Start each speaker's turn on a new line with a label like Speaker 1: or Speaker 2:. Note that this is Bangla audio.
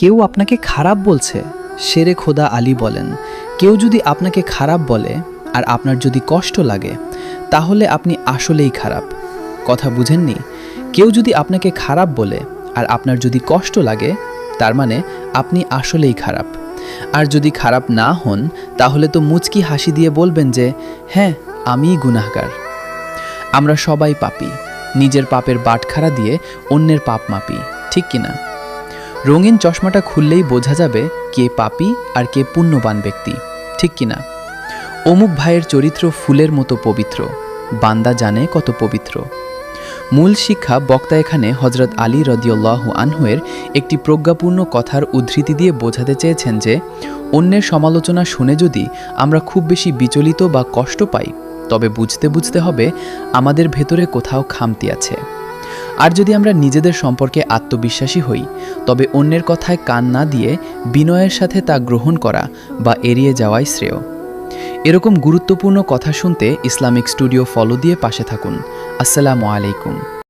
Speaker 1: কেউ আপনাকে খারাপ বলছে? শেরে খোদা আলী বলেন, কেউ যদি আপনাকে খারাপ বলে আর আপনার যদি কষ্ট লাগে, তাহলে আপনি আসলেই খারাপ। কথা বুঝেননি? কেউ যদি আপনাকে খারাপ বলে আর আপনার যদি কষ্ট লাগে, তার মানে আপনি আসলেই খারাপ। আর যদি খারাপ না হন, তাহলে তো মুচকি হাসি দিয়ে বলবেন যে হ্যাঁ, আমিই গুনাহগার। আমরা সবাই পাপী, নিজের পাপের বাটখারা দিয়ে অন্যের পাপ মাপি, ঠিক কিনা? রঙিন চশমাটা খুললেই বোঝা যাবে কে পাপী আর কে পুণ্যবান ব্যক্তি, ঠিক কিনা? অমুক ভাইয়ের চরিত্র ফুলের মতো পবিত্র, বান্দা জানে কত পবিত্র। মূল শিক্ষা বক্তা এখানে হজরত আলী রাদিয়াল্লাহু আনহুয়ের একটি প্রজ্ঞাপূর্ণ কথার উদ্ধৃতি দিয়ে বোঝাতে চেয়েছেন যে অন্যের সমালোচনা শুনে যদি আমরা খুব বেশি বিচলিত বা কষ্ট পাই, তবে বুঝতে বুঝতে হবে আমাদের ভেতরে কোথাও খামতি আছে। আর যদি আমরা নিজেদের সম্পর্কে আত্মবিশ্বাসী হই, তবে অন্যের কথায় কান না দিয়ে বিনয়ের সাথে তা গ্রহণ করা বা এড়িয়ে যাওয়াই শ্রেয়। এরকম গুরুত্বপূর্ণ কথা শুনতে ইসলামিক স্টুডিও ফলো দিয়ে পাশে থাকুন। আসসালামু আলাইকুম।